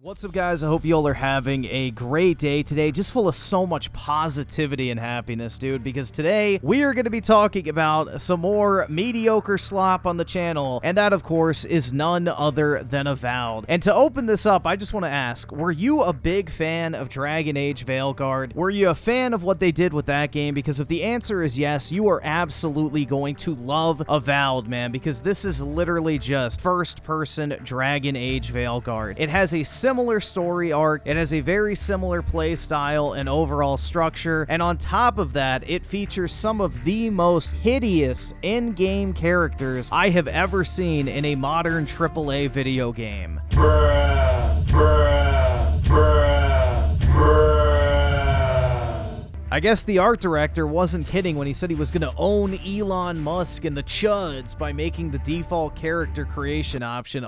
What's up, guys? I hope you all are having a great day today, just full of so much positivity and happiness, dude, because today we are going to be talking about some more mediocre slop on the channel, and that, of course, is none other than Avowed. And to open this up, I just want to ask, were you a big fan of Dragon Age Veilguard? Were you a fan of what they did with that game? Because if the answer is yes, you are absolutely going to love Avowed, man, because this is literally just first-person Dragon Age Veilguard. It has a similar story arc, it has a very similar play style and overall structure, and on top of that, it features some of the most hideous in-game characters I have ever seen in a modern AAA video game. I guess the art director wasn't kidding when he said he was going to own Elon Musk and the chuds by making the default character creation option.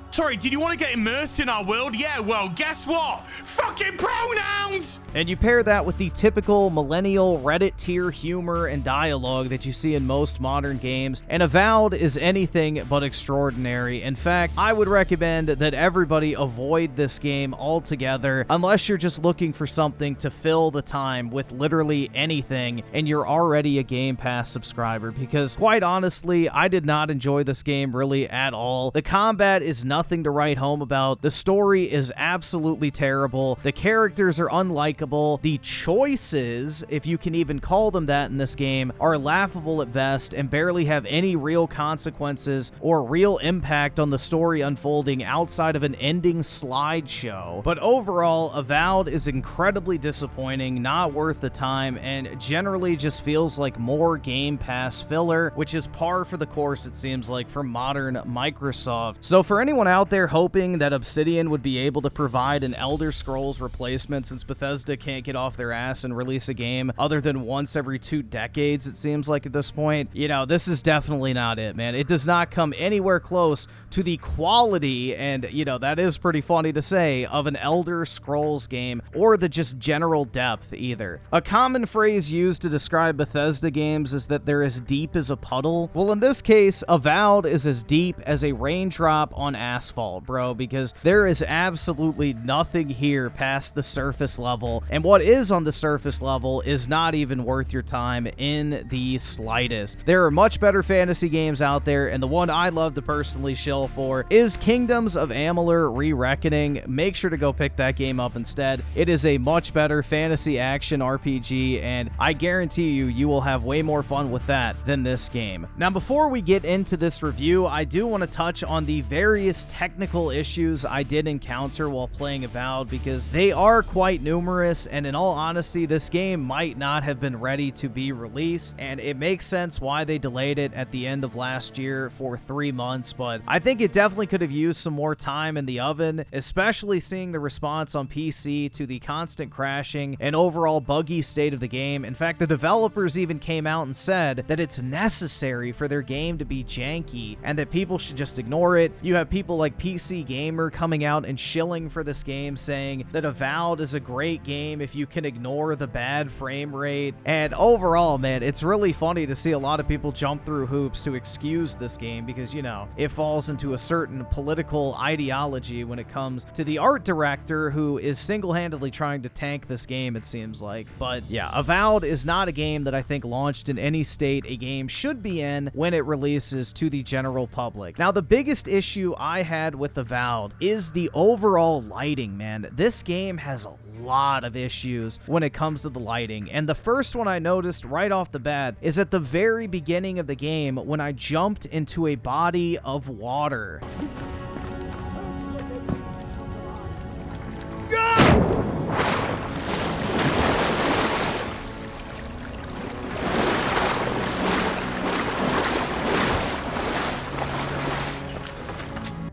Sorry, did you want to get immersed in our world? Yeah, well, guess what? Fucking pronouns! And you pair that with the typical millennial Reddit tier humor and dialogue that you see in most modern games, and Avowed is anything but extraordinary. In fact, I would recommend that everybody avoid this game altogether unless you're just looking for something to fill the time with literally anything and you're already a Game Pass subscriber, because quite honestly, I did not enjoy this game really at all. The combat is nothing to write home about. The story is absolutely terrible. The characters are unlikable. The choices, if you can even call them that in this game, are laughable at best and barely have any real consequences or real impact on the story unfolding outside of an ending slideshow. But overall, Avowed is incredibly disappointing, not worth the time, and generally just feels like more Game Pass filler, which is par for the course, it seems like, for modern Microsoft. So for anyone out there hoping that Obsidian would be able to provide an Elder Scrolls replacement, since Bethesda can't get off their ass and release a game other than once every 2 decades, it seems like at this point, you know, this is definitely not it, man. It does not come anywhere close to the quality, and, you know, that is pretty funny to say, of an Elder Scrolls game, or the just general depth either. A common phrase used to describe Bethesda games is that they're as deep as a puddle. Well, in this case, Avowed is as deep as a raindrop on asphalt, bro, because there is absolutely nothing here past the surface level, and what is on the surface level is not even worth your time in the slightest. There are much better fantasy games out there, and the one I love to personally shill for is Kingdoms of Amalur: Re-Reckoning. Make sure to go pick that game up instead. It is a much better fantasy action RPG, and I guarantee you, you will have way more fun with that than this game. Now, before we get into this review, I do want to touch on the various technical issues I did encounter while playing Avowed, because they are quite numerous, and in all honesty, this game might not have been ready to be released, and it makes sense why they delayed it at the end of last year for 3 months, but I think it definitely could have used some more time in the oven, especially seeing the response on PC to the constant crashing and overall buggy state of the game. In fact, the developers even came out and said that it's necessary for their game to be janky and that people should just ignore it. You have people like PC Gamer coming out and shilling for this game, saying that Avowed is a great game if you can ignore the bad frame rate. And overall, man, it's really funny to see a lot of people jump through hoops to excuse this game because, you know, it falls into a certain political ideology when it comes to the art director who is single-handedly trying to tank this game, it seems like. But yeah, Avowed is not a game that I think launched in any state a game should be in when it releases to the general public. Now, the biggest issue I had with Avowed is the overall lighting, man. This game has a lot of issues when it comes to the lighting, and the first one I noticed right off the bat is at the very beginning of the game when I jumped into a body of water.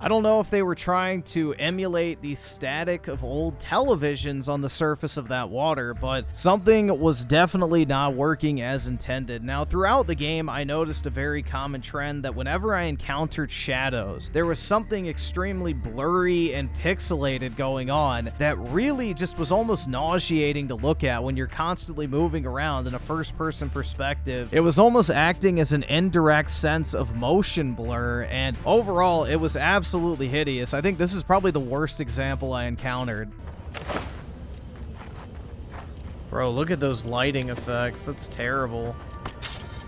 I don't know if they were trying to emulate the static of old televisions on the surface of that water, but something was definitely not working as intended. Now, throughout the game, I noticed a very common trend that whenever I encountered shadows, there was something extremely blurry and pixelated going on that really just was almost nauseating to look at when you're constantly moving around in a first-person perspective. It was almost acting as an indirect sense of motion blur, and overall, it was absolutely hideous. I think this is probably the worst example I encountered. Bro, look at those lighting effects. That's terrible.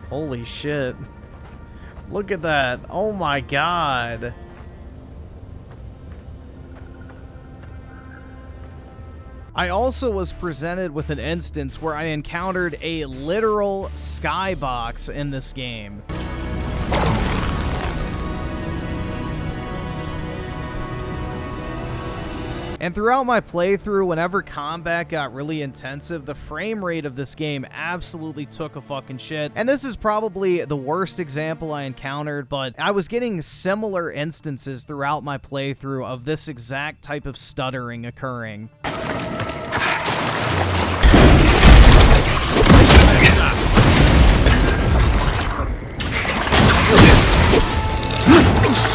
Holy shit. Look at that. Oh my god. I also was presented with an instance where I encountered a literal skybox in this game. And throughout my playthrough, whenever combat got really intensive, the frame rate of this game absolutely took a fucking shit. And this is probably the worst example I encountered, but I was getting similar instances throughout my playthrough of this exact type of stuttering occurring.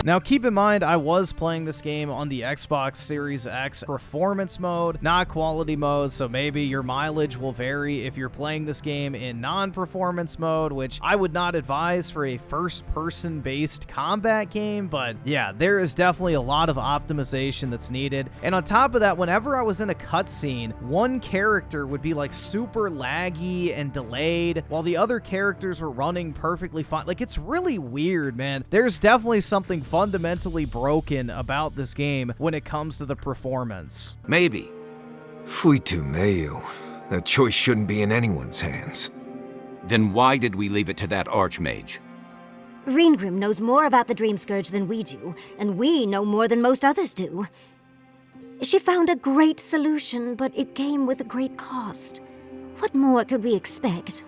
Now, keep in mind, I was playing this game on the Xbox Series X performance mode, not quality mode, so maybe your mileage will vary if you're playing this game in non-performance mode, which I would not advise for a first-person based combat game, but yeah, there is definitely a lot of optimization that's needed. And on top of that, whenever I was in a cutscene, one character would be like super laggy and delayed, while the other characters were running perfectly fine. Like, it's really weird, man. There's definitely something fundamentally broken about this game when it comes to the performance. Maybe. Fui tu meio. That choice shouldn't be in anyone's hands. Then why did we leave it to that Archmage? Reengrim knows more about the Dream Scourge than we do, and we know more than most others do. She found a great solution, but it came with a great cost. What more could we expect?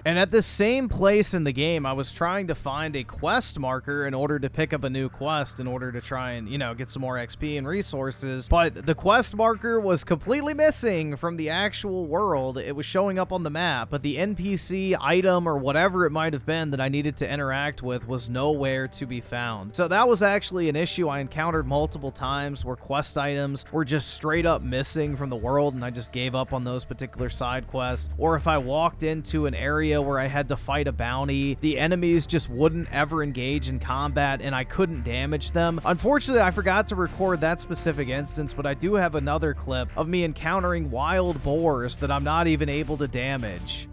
And at this same place in the game, I was trying to find a quest marker in order to pick up a new quest in order to try and, you know, get some more XP and resources. But the quest marker was completely missing from the actual world. It was showing up on the map, but the NPC item or whatever it might have been that I needed to interact with was nowhere to be found. So that was actually an issue I encountered multiple times where quest items were just straight up missing from the world and I just gave up on those particular side quests. Or if I walked into an area where I had to fight a bounty, the enemies just wouldn't ever engage in combat and I couldn't damage them. Unfortunately, I forgot to record that specific instance, but I do have another clip of me encountering wild boars that I'm not even able to damage.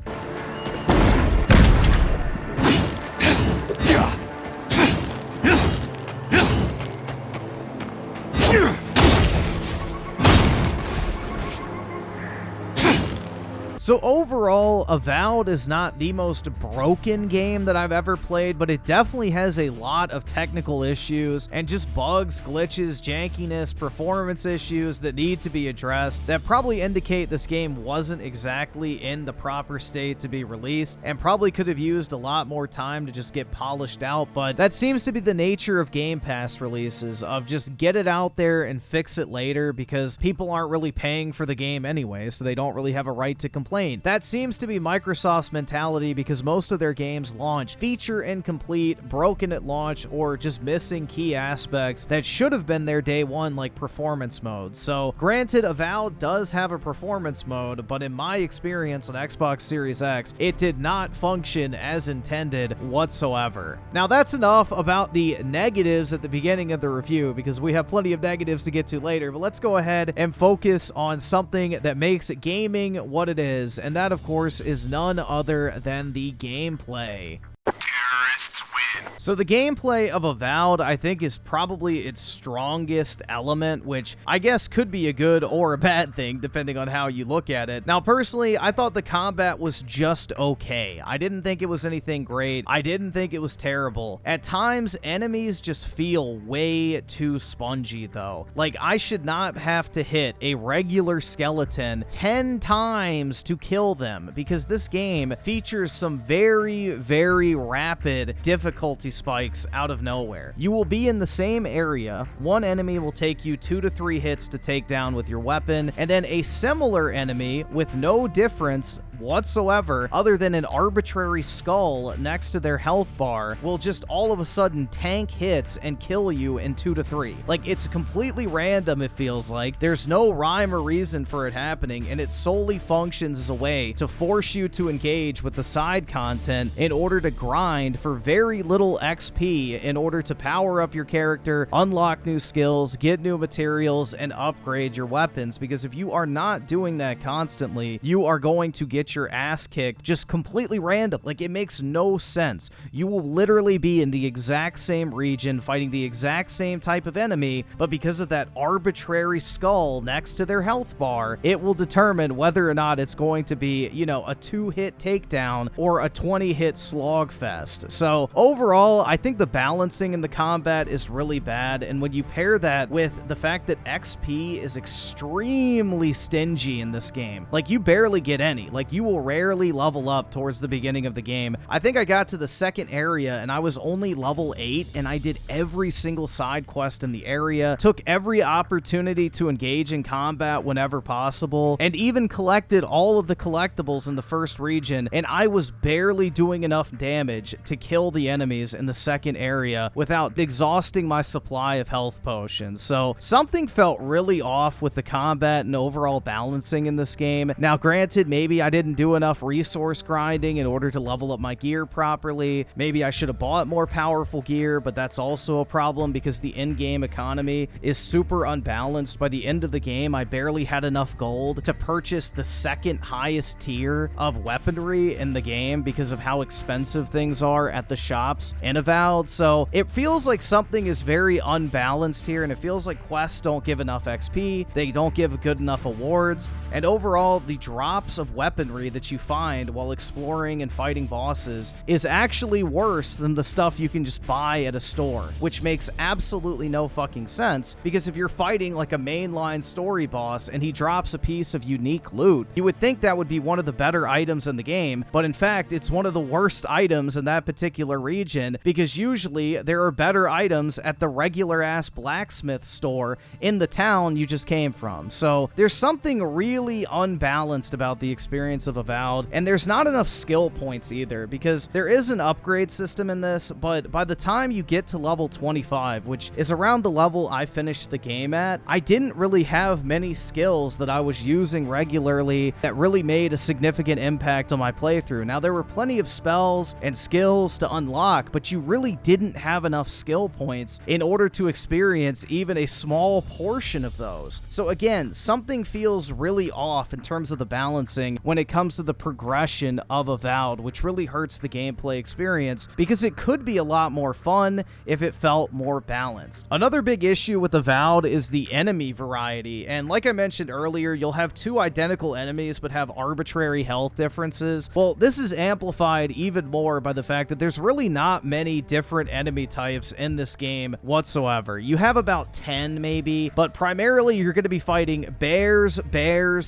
So overall, Avowed is not the most broken game that I've ever played, but it definitely has a lot of technical issues and just bugs, glitches, jankiness, performance issues that need to be addressed that probably indicate this game wasn't exactly in the proper state to be released and probably could have used a lot more time to just get polished out, but that seems to be the nature of Game Pass releases, of just get it out there and fix it later because people aren't really paying for the game anyway, so they don't really have a right to complain. That seems to be Microsoft's mentality because most of their games launch feature incomplete, broken at launch, or just missing key aspects that should have been there day one, like performance mode. So granted, Avowed does have a performance mode, but in my experience on Xbox Series X, it did not function as intended whatsoever. Now that's enough about the negatives at the beginning of the review because we have plenty of negatives to get to later, but let's go ahead and focus on something that makes gaming what it is. And that, of course, is none other than the gameplay. Terrorists win. So the gameplay of Avowed, I think, is probably its strongest element, which I guess could be a good or a bad thing, depending on how you look at it. Now, personally, I thought the combat was just okay. I didn't think it was anything great. I didn't think it was terrible. At times, enemies just feel way too spongy, though. Like, I should not have to hit a regular skeleton 10 times to kill them, because this game features some very, very rapid difficulty spikes out of nowhere. You will be in the same area, one enemy will take you 2 to 3 hits to take down with your weapon, and then a similar enemy with no difference whatsoever other than an arbitrary skull next to their health bar will just all of a sudden tank hits and kill you in 2 to 3. Like, it's completely random, it feels like. There's no rhyme or reason for it happening, and it solely functions as a way to force you to engage with the side content in order to grind for very little XP in order to power up your character, unlock new skills, get new materials, and upgrade your weapons, because if you are not doing that constantly, you are going to get your ass kicked just completely random. Like, it makes no sense. You will literally be in the exact same region fighting the exact same type of enemy, but because of that arbitrary skull next to their health bar, it will determine whether or not it's going to be, you know, a 2-hit takedown or a 20-hit slogfest. So overall, I think the balancing in the combat is really bad, and when you pair that with the fact that XP is extremely stingy in this game, like, you barely get any. Like, you will rarely level up towards the beginning of the game. I think I got to the second area and I was only level 8, and I did every single side quest in the area, took every opportunity to engage in combat whenever possible, and even collected all of the collectibles in the first region, and I was barely doing enough damage to kill the enemies in the second area without exhausting my supply of health potions. So something felt really off with the combat and overall balancing in this game. Now, granted, maybe I didn't do enough resource grinding in order to level up my gear properly. Maybe I should have bought more powerful gear, but that's also a problem because the in-game economy is super unbalanced. By the end of the game, I barely had enough gold to purchase the second highest tier of weaponry in the game because of how expensive things are at the shops in Avowed. So it feels like something is very unbalanced here, and it feels like quests don't give enough XP, they don't give good enough awards, and overall, the drops of weaponry that you find while exploring and fighting bosses is actually worse than the stuff you can just buy at a store, which makes absolutely no fucking sense, because if you're fighting like a mainline story boss and he drops a piece of unique loot, you would think that would be one of the better items in the game, but in fact, it's one of the worst items in that particular region, because usually there are better items at the regular-ass blacksmith store in the town you just came from. So there's something really unbalanced about the experience of Avowed, and there's not enough skill points either, because there is an upgrade system in this, but by the time you get to level 25, which is around the level I finished the game at, I didn't really have many skills that I was using regularly that really made a significant impact on my playthrough. Now, there were plenty of spells and skills to unlock, but you really didn't have enough skill points in order to experience even a small portion of those. So again, something feels really off in terms of the balancing when it comes to the progression of Avowed, which really hurts the gameplay experience, because it could be a lot more fun if it felt more balanced. Another big issue with Avowed is the enemy variety, and like I mentioned earlier, you'll have 2 identical enemies but have arbitrary health differences. Well, this is amplified even more by the fact that there's really not many different enemy types in this game whatsoever. You have about 10 maybe, but primarily you're going to be fighting bears,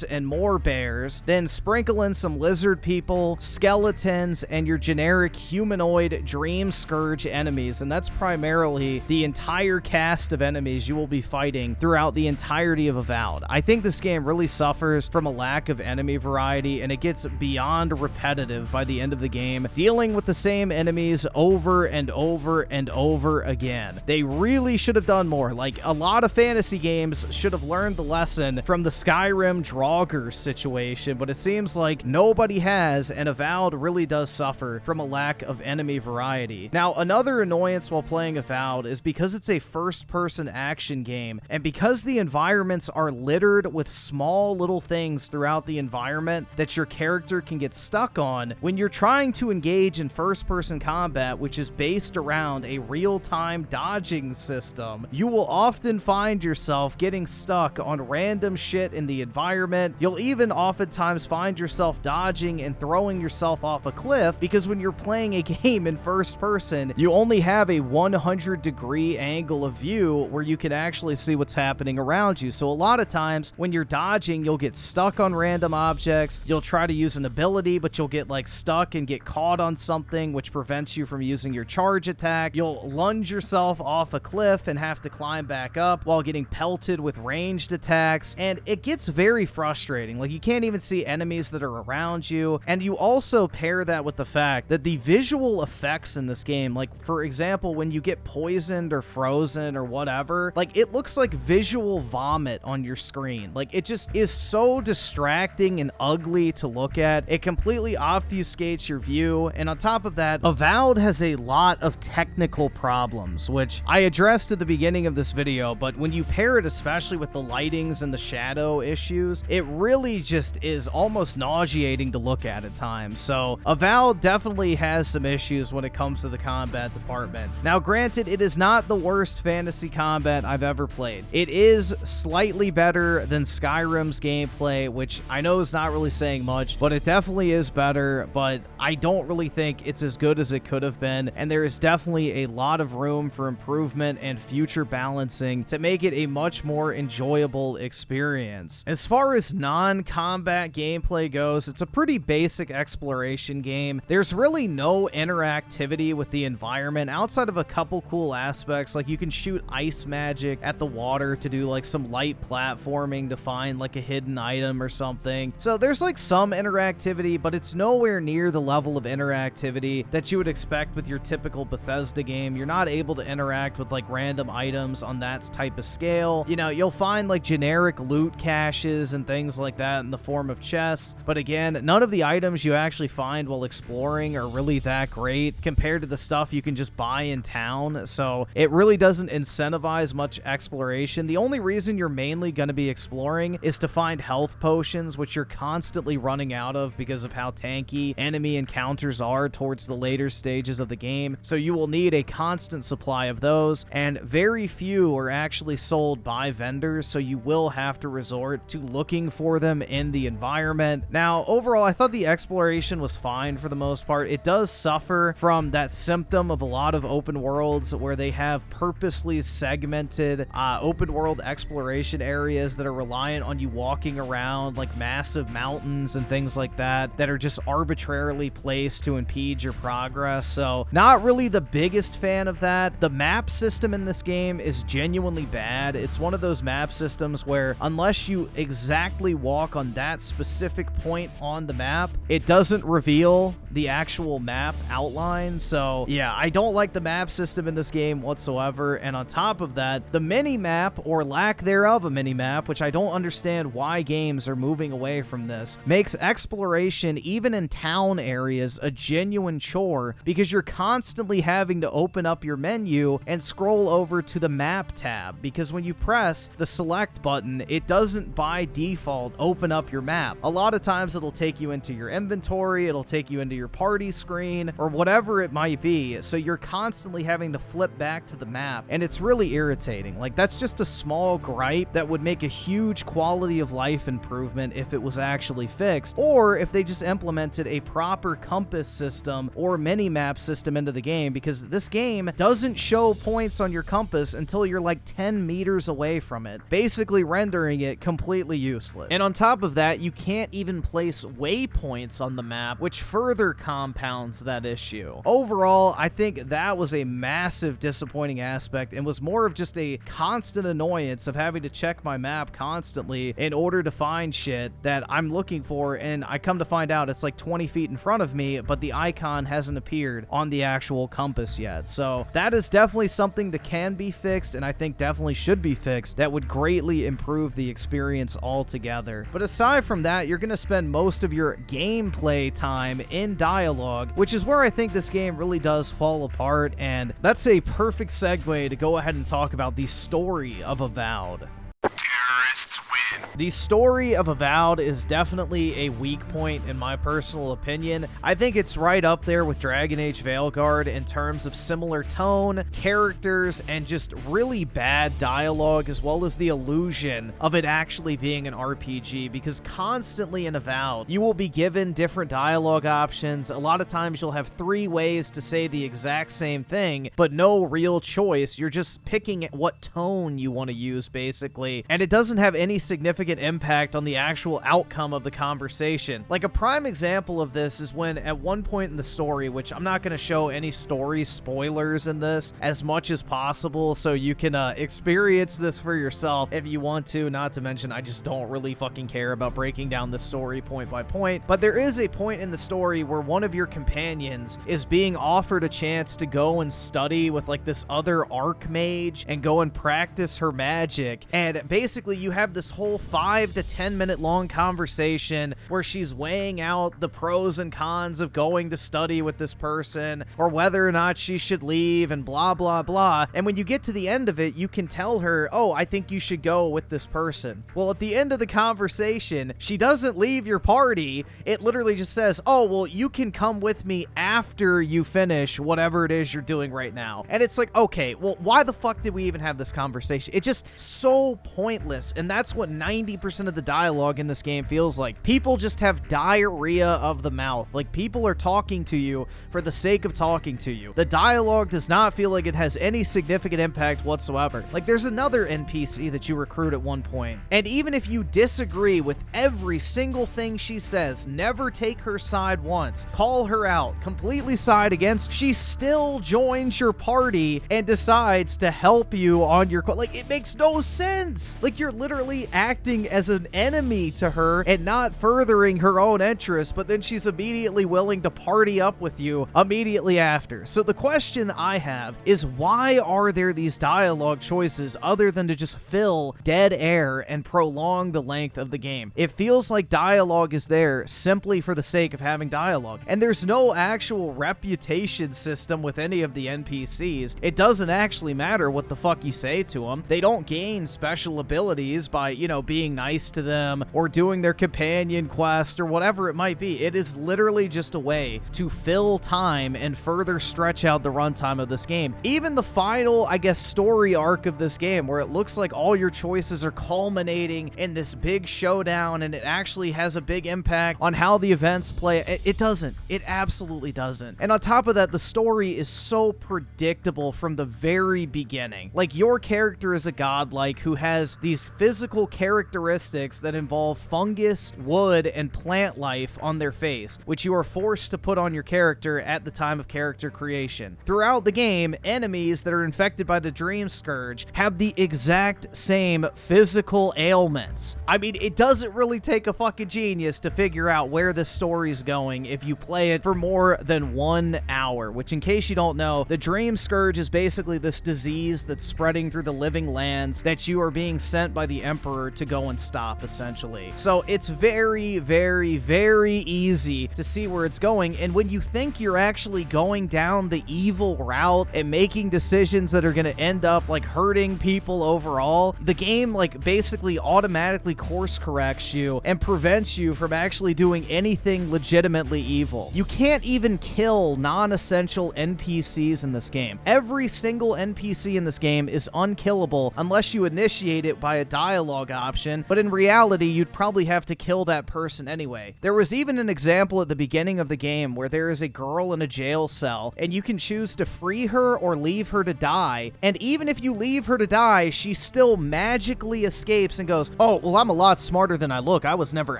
and more bears, then sprinkle in some lizard people, skeletons, and your generic humanoid dream scourge enemies, and that's primarily the entire cast of enemies you will be fighting throughout the entirety of Avowed. I think this game really suffers from a lack of enemy variety, and it gets beyond repetitive by the end of the game, dealing with the same enemies over and over and over again. They really should have done more. Like, a lot of fantasy games should have learned the lesson from the Skyrim Draugr situation, but it seems like nobody has, and Avowed really does suffer from a lack of enemy variety. Now, another annoyance while playing Avowed is because it's a first-person action game, and because the environments are littered with small little things throughout the environment that your character can get stuck on, when you're trying to engage in first-person combat, which is based around a real-time dodging system, you will often find yourself getting stuck on random shit in the environment. You'll even oftentimes find yourself yourself dodging and throwing yourself off a cliff, because when you're playing a game in first person, you only have a 100-degree angle of view where you can actually see what's happening around you. So a lot of times when you're dodging, you'll get stuck on random objects. You'll try to use an ability, but you'll get like stuck and get caught on something, which prevents you from using your charge attack. You'll lunge yourself off a cliff and have to climb back up while getting pelted with ranged attacks, and it gets very frustrating. Like, you can't even see enemies that are around you, and you also pair that with the fact that the visual effects in this game, like for example, when you get poisoned or frozen or whatever, like it looks like visual vomit on your screen. Like, it just is so distracting and ugly to look at. It completely obfuscates your view, and on top of that, Avowed has a lot of technical problems, which I addressed at the beginning of this video, but when you pair it especially with the lightings and the shadow issues, it really just is almost nauseating to look at times. So Avowed definitely has some issues when it comes to the combat department. Now granted, it is not the worst fantasy combat I've ever played. It is slightly better than Skyrim's gameplay, which I know is not really saying much, but it definitely is better, but I don't really think it's as good as it could have been, and there is definitely a lot of room for improvement and future balancing to make it a much more enjoyable experience. As far as non-combat gameplay goes, it's a pretty basic exploration game. There's really no interactivity with the environment outside of a couple cool aspects, like you can shoot ice magic at the water to do like some light platforming to find like a hidden item or something. So there's like some interactivity, but it's nowhere near the level of interactivity that you would expect with your typical Bethesda game. You're not able to interact with like random items on that type of scale. You know, you'll find like generic loot caches and things like that in the form of chests, but again, none of the items you actually find while exploring are really that great compared to the stuff you can just buy in town. So it really doesn't incentivize much exploration. The only reason you're mainly going to be exploring is to find health potions, which you're constantly running out of because of how tanky enemy encounters are towards the later stages of the game. So you will need a constant supply of those, and very few are actually sold by vendors, so you will have to resort to looking for them in the environment. Now, overall, I thought the exploration was fine for the most part. It does suffer from that symptom of a lot of open worlds where they have purposely segmented open world exploration areas that are reliant on you walking around like massive mountains and things like that that are just arbitrarily placed to impede your progress. So not really the biggest fan of that. The map system in this game is genuinely bad. It's one of those map systems where unless you exactly walk on that specific point on the map, it doesn't reveal the actual map outline. So yeah, I don't like the map system in this game whatsoever. And on top of that, the mini map, or lack thereof a mini map, which I don't understand why games are moving away from this, makes exploration even in town areas a genuine chore, because you're constantly having to open up your menu and scroll over to the map tab, because when you press the select button, it doesn't by default open up your map. A lot of times it'll take you into your inventory, it'll take you into your party screen, or whatever it might be, so you're constantly having to flip back to the map, and it's really irritating. Like, that's just a small gripe that would make a huge quality of life improvement if it was actually fixed, or if they just implemented a proper compass system or mini-map system into the game, because this game doesn't show points on your compass until you're like 10 meters away from it, basically rendering it completely useless. And on top of that, you can't even place waypoints on the map, which further compounds that issue. Overall, I think that was a massive disappointing aspect and was more of just a constant annoyance of having to check my map constantly in order to find shit that I'm looking for, and I come to find out it's like 20 feet in front of me, but the icon hasn't appeared on the actual compass yet. So that is definitely something that can be fixed, and I think definitely should be fixed. That would greatly improve the experience altogether. But aside from that, you're going to spend most of your gameplay time in dialogue, which is where I think this game really does fall apart, and that's a perfect segue to go ahead and talk about the story of Avowed. Terrorists win. The story of Avowed is definitely a weak point in my personal opinion. I think it's right up there with Dragon Age Veilguard in terms of similar tone, characters, and just really bad dialogue, as well as the illusion of it actually being an RPG, because constantly in Avowed, you will be given different dialogue options. A lot of times you'll have 3 ways to say the exact same thing, but no real choice. You're just picking what tone you want to use, basically, and it doesn't have any significant impact on the actual outcome of the conversation. Like, a prime example of this is when at one point in the story, which I'm not going to show any story spoilers in this as much as possible, so you can experience this for yourself if you want to, not to mention I just don't really fucking care about breaking down the story point by point. But there is a point in the story where one of your companions is being offered a chance to go and study with like this other archmage and go and practice her magic, and basically you have this whole 5 to 10 minute long conversation where she's weighing out the pros and cons of going to study with this person, or whether or not she should leave, and blah blah blah. And when you get to the end of it, you can tell her, oh, I think you should go with this person. Well, at the end of the conversation, she doesn't leave your party. It literally just says, oh, well, you can come with me after you finish whatever it is you're doing right now. And it's like, okay, well, why the fuck did we even have this conversation? It's just so pointless. And that's what 90% of the dialogue in this game feels like. People just have diarrhea of the mouth. Like, people are talking to you for the sake of talking to you. The dialogue does not feel like it has any significant impact whatsoever. Like, there's another NPC that you recruit at one point, and even if you disagree with every single thing she says, never take her side once, call her out, completely side against, she still joins your party and decides to help you on your like, it makes no sense. Like, you're literally acting as an enemy to her and not furthering her own interests, but then she's immediately willing to party up with you immediately after. So the question I have is, why are there these dialogue choices other than to just fill dead air and prolong the length of the game? It feels like dialogue is there simply for the sake of having dialogue, and there's no actual reputation system with any of the NPCs. It doesn't actually matter what the fuck you say to them. They don't gain special abilities by, you know, being nice to them or doing their companion quest or whatever it might be. It is literally just a way to fill time and further stretch out the runtime of this game. Even the final, I guess, story arc of this game, where it looks like all your choices are culminating in this big showdown and it actually has a big impact on how the events play. It doesn't. It absolutely doesn't. And on top of that, the story is so predictable from the very beginning. Like, your character is a godlike who has these physical characteristics that involve fungus, wood, and plant life on their face, which you are forced to put on your character at the time of character creation. Throughout the game, enemies that are infected by the Dream Scourge have the exact same physical ailments. I mean, it doesn't really take a fucking genius to figure out where this story's going if you play it for more than 1 hour, which, in case you don't know, the Dream Scourge is basically this disease that's spreading through the living lands that you are being sent by the Emperor to go and stop, essentially. So it's very, very, very easy to see where it's going, and when you think you're actually going down the evil route and making decisions that are going to end up like hurting people overall, the game like basically automatically course corrects you and prevents you from actually doing anything legitimately evil. You can't even kill non-essential NPCs in this game. Every single NPC in this game is unkillable unless you initiate it by a dialogue option, but in reality, you'd probably have to kill that person anyway. There was even an example at the beginning of the game where there is a girl in a jail cell, and you can choose to free her or leave her to die, and even if you leave her to die, she still magically escapes and goes, oh, well, I'm a lot smarter than I look. I was never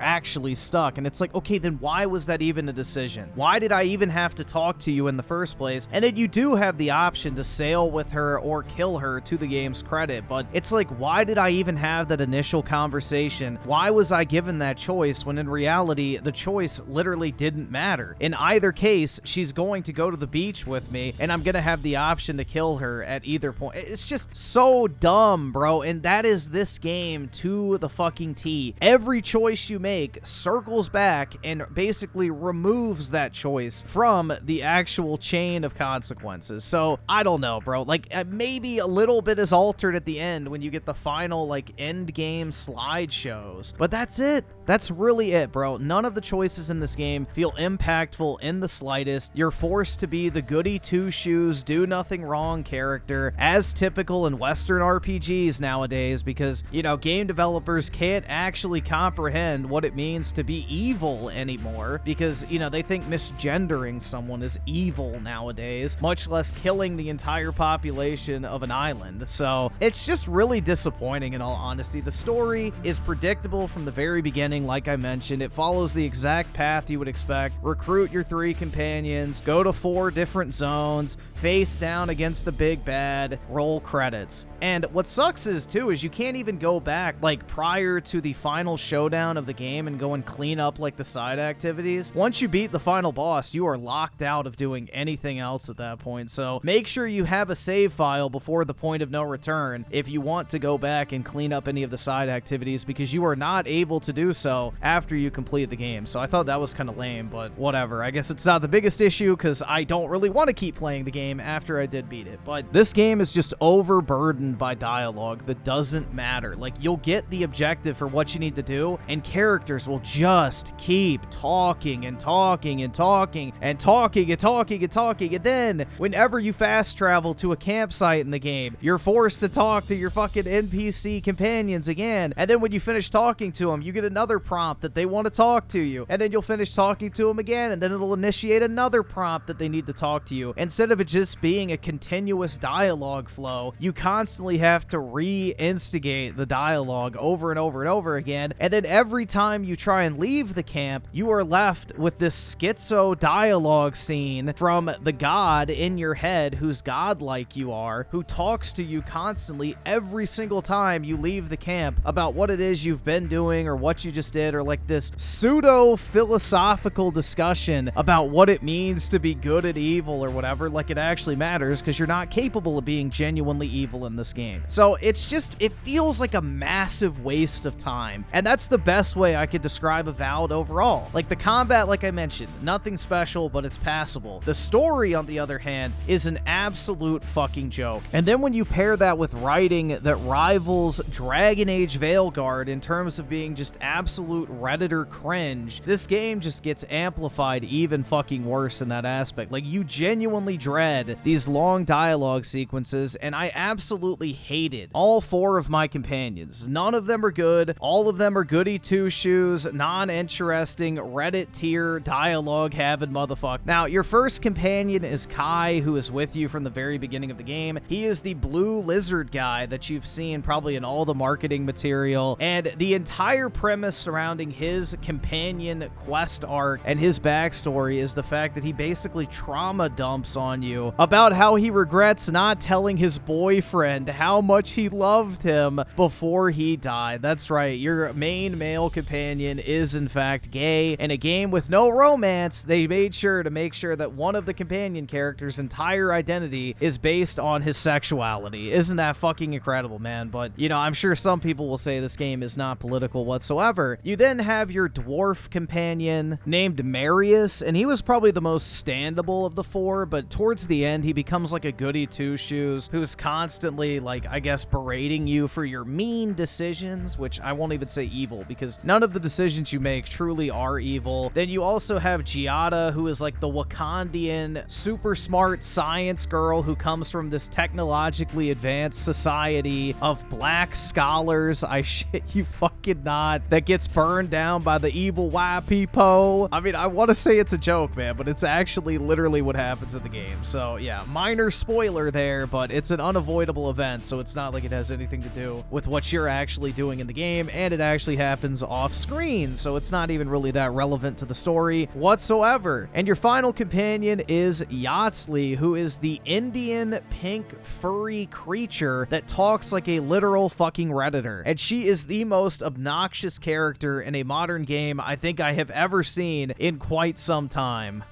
actually stuck. And it's like, okay, then why was that even a decision? Why did I even have to talk to you in the first place? And then you do have the option to sail with her or kill her, to the game's credit, but it's like, why did I even have that initial conversation? Why was I given that choice when in reality, the choice literally didn't matter? In either case, she's going to go to the beach with me, and I'm gonna have the option to kill her at either point. It's just so dumb, bro, and that is this game to the fucking T. Every choice you make circles back and basically removes that choice from the actual chain of consequences. So, I don't know, bro. Like, maybe a little bit is altered at the end when you get the final, like, end game in-game slideshows. But that's it. That's really it, bro. None of the choices in this game feel impactful in the slightest. You're forced to be the goody two-shoes, do nothing wrong character, as typical in Western RPGs nowadays, because, you know, game developers can't actually comprehend what it means to be evil anymore, because, you know, they think misgendering someone is evil nowadays, much less killing the entire population of an island. So it's just really disappointing, in all honesty. The story is predictable from the very beginning. Like I mentioned, it follows the exact path you would expect. Recruit your 3 companions, go to 4 different zones, face down against the big bad, roll credits. And what sucks is you can't even go back like prior to the final showdown of the game and go and clean up like the side activities. Once you beat the final boss, you are locked out of doing anything else at that point. So make sure you have a save file before the point of no return if you want to go back and clean up any of the side activities, because you are not able to do so after you complete the game. So I thought that was kind of lame, but whatever. I guess it's not the biggest issue because I don't really want to keep playing the game after I did beat it. But this game is just overburdened by dialogue that doesn't matter. Like, you'll get the objective for what you need to do, and characters will just keep talking and talking and talking and talking and talking and talking. And then whenever you fast travel to a campsite in the game, you're forced to talk to your fucking NPC companions again. And then when you finish talking to them, you get another prompt that they want to talk to you. And then you'll finish talking to them again, and then it'll initiate another prompt that they need to talk to you. Instead of it just being a continuous dialogue flow, you constantly have to re-instigate the dialogue over and over and over again. And then every time you try and leave the camp, you are left with this schizo dialogue scene from the god in your head, who's godlike you are, who talks to you constantly every single time you leave the camp about what it is you've been doing or what you just did, or like this pseudo-philosophical discussion about what it means to be good and evil or whatever, like it actually matters, because you're not capable of being genuinely evil in this game. So it's just, it feels like a massive waste of time, and that's the best way I could describe Avowed overall. Like, the combat, like I mentioned, nothing special, but it's passable. The story, on the other hand, is an absolute fucking joke. And then when you pair that with writing that rivals Dragon Age Veilguard in terms of being just absolute Redditor cringe, this game just gets amplified even fucking worse in that aspect. Like, you genuinely dread these long dialogue sequences, and I absolutely hated all 4 of my companions. None of them are good. All of them are goody two-shoes, non-interesting, Reddit tier, dialogue-having motherfucker. Now, your first companion is Kai, who is with you from the very beginning of the game. He is the blue lizard guy that you've seen probably in all the marketing material, and the entire premise surrounding his companion quest arc and his backstory is the fact that he basically trauma dumps on you about how he regrets not telling his boyfriend how much he loved him before he died. That's right, your main male companion is in fact gay. In a game with no romance, they made sure to make sure that one of the companion characters' entire identity is based on his sexuality. Isn't that fucking incredible, man? But, you know, I'm sure some people will say this game is not political whatsoever. You then have your dwarf companion named Marius, and he was probably the most standable of the 4, but towards the end, he becomes like a goody two-shoes who's constantly, like, I guess, berating you for your mean decisions, which I won't even say evil, because none of the decisions you make truly are evil. Then you also have Giada, who is like the Wakandian, super smart science girl who comes from this technologically advanced society of black scholars, I shit you fucking not, that gets burned down by the evil white people. I mean, I want to say it's a joke, man, but it's actually literally what happens in the game. So yeah, minor spoiler there, but it's an unavoidable event, so it's not like it has anything to do with what you're actually doing in the game, and it actually happens off screen, so it's not even really that relevant to the story whatsoever. And your final companion is Yatsley, who is the Indian pink furry creature that talks like a literal fucking Redditor, and she is the most obnoxious character in a modern game I think I have ever seen in quite some time.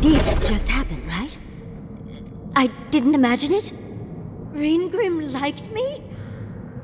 It just happened, right? I didn't imagine it. Reingrim liked me?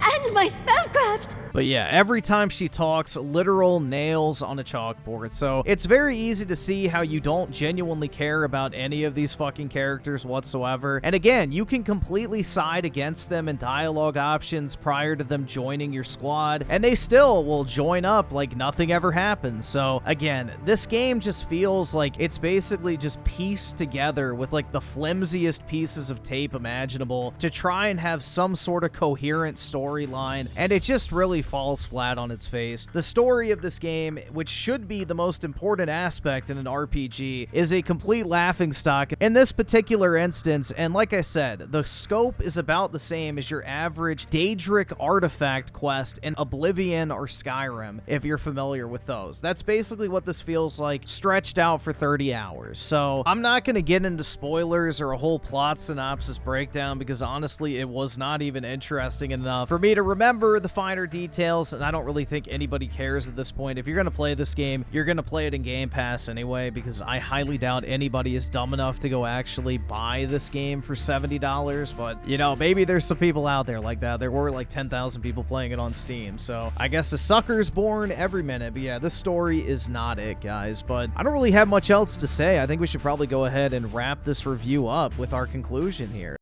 And my spellcraft! But yeah, every time she talks, literal nails on a chalkboard. So it's very easy to see how you don't genuinely care about any of these fucking characters whatsoever. And again, you can completely side against them in dialogue options prior to them joining your squad, and they still will join up like nothing ever happened. So again, this game just feels like it's basically just pieced together with like the flimsiest pieces of tape imaginable to try and have some sort of coherent storyline, and it just really falls flat on its face. The story of this game, which should be the most important aspect in an RPG, is a complete laughingstock in this particular instance, and like I said, the scope is about the same as your average Daedric artifact quest in Oblivion or Skyrim, if you're familiar with those. That's basically what this feels like, stretched out for 30 hours. So I'm not going to get into spoilers or a whole plot synopsis breakdown, because honestly, it was not even interesting enough for me to remember the finer details, and I don't really think anybody cares at this point. If you're going to play this game, you're going to play it in Game Pass anyway, because I highly doubt anybody is dumb enough to go actually buy this game for $70, but, you know, maybe there's some people out there like that. There were like 10,000 people playing it on Steam, so I guess a sucker's born every minute. But yeah, this story is not it, guys, but I don't really have much else to say. I think we should probably go ahead and wrap this review up with our conclusion here.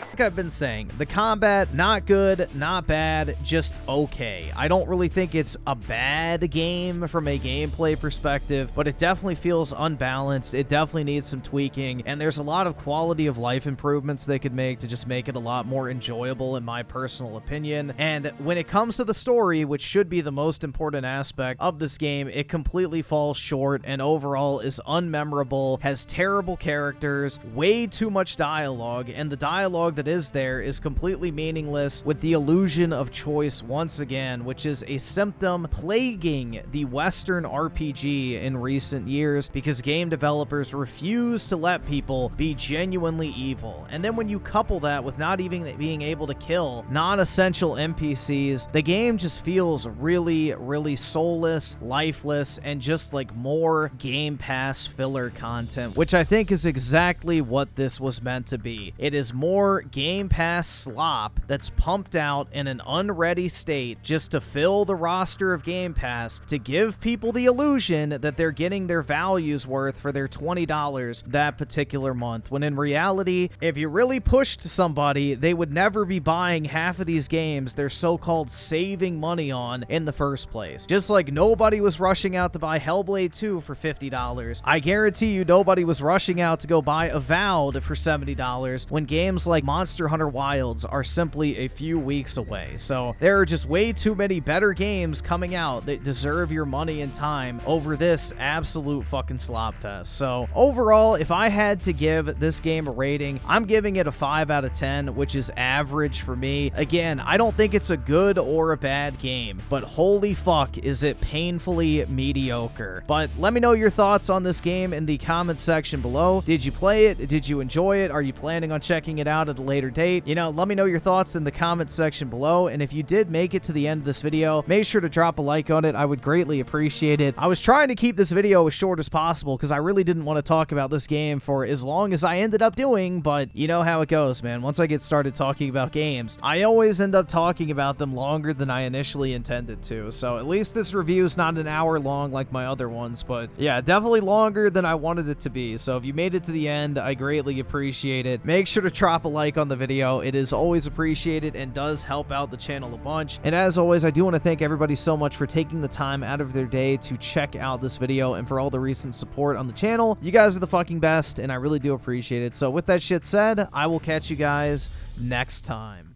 Like I've been saying, the combat, not good, not bad, just okay. I don't really think it's a bad game from a gameplay perspective, but it definitely feels unbalanced. It definitely needs some tweaking, and there's a lot of quality of life improvements they could make to just make it a lot more enjoyable, in my personal opinion. And when it comes to the story, which should be the most important aspect of this game, it completely falls short and overall is unmemorable, has terrible characters, way too much dialogue, and the dialogue that is there is completely meaningless, with the illusion of choice once again, which is a symptom plaguing the Western RPG in recent years, because game developers refuse to let people be genuinely evil. And then when you couple that with not even being able to kill non-essential NPCs, the game just feels really, really soulless, lifeless, and just like more Game Pass filler content, which I think is exactly what this was meant to be. It is more Game Pass slop that's pumped out in an unready state just to fill the roster of Game Pass, to give people the illusion that they're getting their value's worth for their $20 that particular month, when in reality, if you really pushed somebody, they would never be buying half of these games they're so-called saving money on in the first place. Just like nobody was rushing out to buy Hellblade 2 for $50, I guarantee you nobody was rushing out to go buy Avowed for $70 when games like Monster Hunter Wilds are simply a few weeks away. So there are just way too many better games coming out that deserve your money and time over this absolute fucking slop fest. So overall, if I had to give this game a rating, I'm giving it a 5 out of 10, which is average for me. Again, I don't think it's a good or a bad game, but holy fuck is it painfully mediocre. But let me know your thoughts on this game in the comments section below. Did you play it? Did you enjoy it? Are you planning on checking it out at a later date? You know, let me know your thoughts in the comments section below, and if you did make it to the end of this video, make sure to drop a like on it. I would greatly appreciate it. I was trying to keep this video as short as possible because I really didn't want to talk about this game for as long as I ended up doing, but you know how it goes, man. Once I get started talking about games, I always end up talking about them longer than I initially intended to. So at least this review is not an hour long like my other ones, but yeah, definitely longer than I wanted it to be. So if you made it to the end, I greatly appreciate it. Make sure to drop a like on the video. It is always appreciated and does help out the channel a bunch. And as always, I do want to thank everybody so much for taking the time out of their day to check out this video and for all the recent support on the channel. You guys are the fucking best, and I really do appreciate it. So with that shit said, I will catch you guys next time.